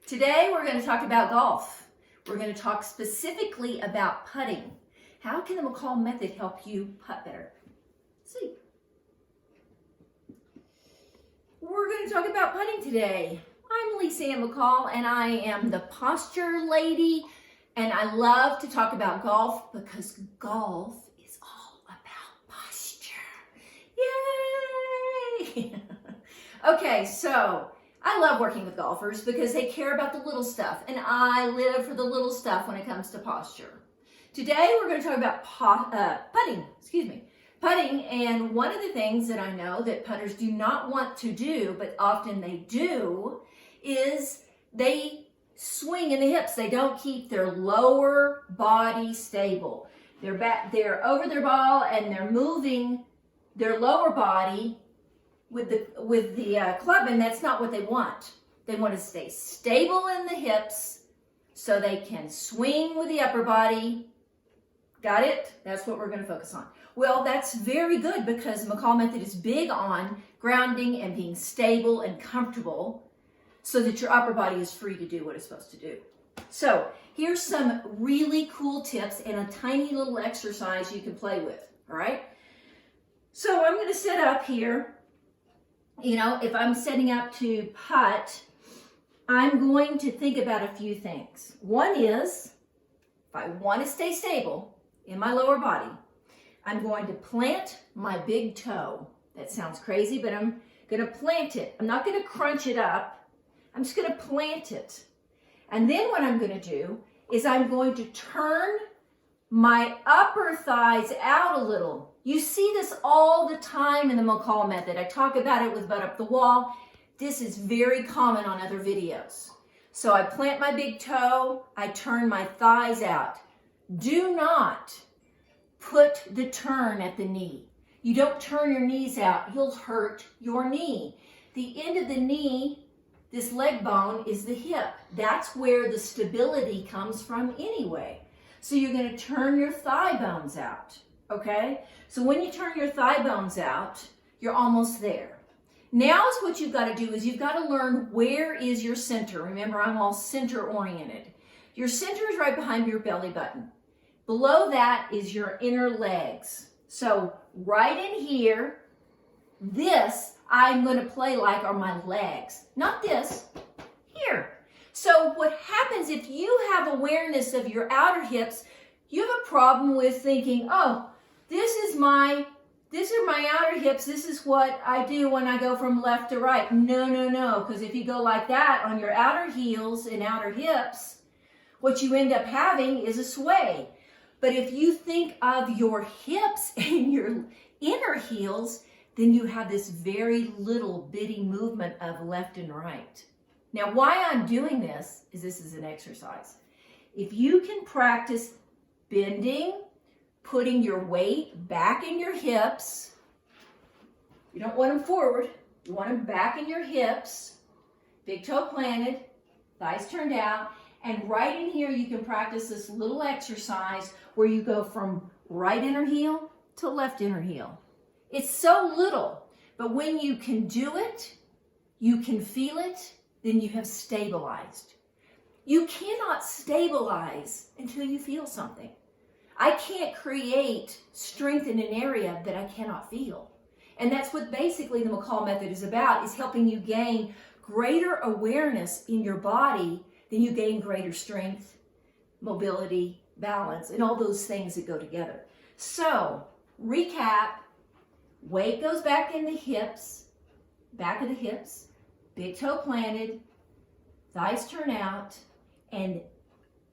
Today we're going to talk about golf. We're going to talk specifically about putting. How can the McCall Method help you putt better? Let's see. We're going to talk about putting today. I'm Lisa Ann McCall and I am the posture lady, and I love to talk about golf because golf is all about posture. Yay! Okay, so I love working with golfers because they care about the little stuff, and I live for the little stuff when it comes to posture. Today we're going to talk about putting, and one of the things that I know that putters do not want to do, but often they do, is they swing in the hips. They don't keep their lower body stable. They're over their ball and they're moving their lower body with the club, and that's not what they want. They want to stay stable in the hips so they can swing with the upper body. Got it? That's what we're going to focus on. Well, that's very good because McCall Method is big on grounding and being stable and comfortable so that your upper body is free to do what it's supposed to do. So here's some really cool tips and a tiny little exercise you can play with, all right? So I'm going to set up here. You know, if I'm setting up to putt, I'm going to think about a few things. One is, if I want to stay stable in my lower body, I'm going to plant my big toe. That sounds crazy, but I'm going to plant it. I'm not going to crunch it up. I'm just going to plant it. And then what I'm going to do is I'm going to turn my upper thighs out a little. You see this all the time in the McCall Method. I talk about it with Butt Up the Wall. This is very common on other videos. So I plant my big toe, I turn my thighs out. Do not put the turn at the knee. You don't turn your knees out, you'll hurt your knee. The end of the knee, this leg bone, is the hip. That's where the stability comes from anyway. So you're going to turn your thigh bones out, okay? So when you turn your thigh bones out, you're almost there. Now is what you've got to do is you've got to learn where is your center. Remember, I'm all center oriented. Your center is right behind your belly button. Below that is your inner legs. So right in here, this I'm going to play like are my legs. Not this, here. So what happens if you have awareness of your outer hips, you have a problem with thinking, oh, these are my outer hips. This is what I do when I go from left to right. No. Because if you go like that on your outer heels and outer hips, what you end up having is a sway. But if you think of your hips and your inner heels, then you have this very little bitty movement of left and right. Now, why I'm doing this is an exercise. If you can practice bending, putting your weight back in your hips, you don't want them forward, you want them back in your hips, big toe planted, thighs turned out, and right in here you can practice this little exercise where you go from right inner heel to left inner heel. It's so little, but when you can do it, you can feel it, then you have stabilized. You cannot stabilize until you feel something. I can't create strength in an area that I cannot feel. And that's what basically the McCall Method is about, is helping you gain greater awareness in your body, then you gain greater strength, mobility, balance, and all those things that go together. So, recap, weight goes back in the hips, back of the hips, big toe planted, thighs turn out, and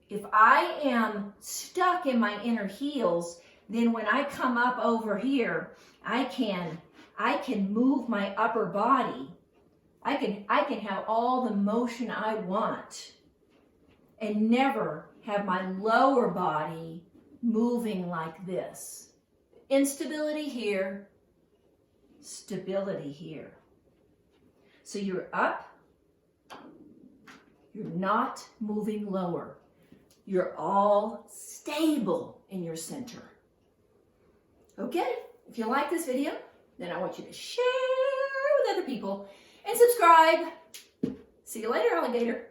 if I am stuck in my inner heels, then when I come up over here, I can move my upper body. I can have all the motion I want and never have my lower body moving like this. Instability here, stability here. So you're up, you're not moving lower. You're all stable in your center. Okay, if you like this video, then I want you to share with other people and subscribe. See you later, alligator.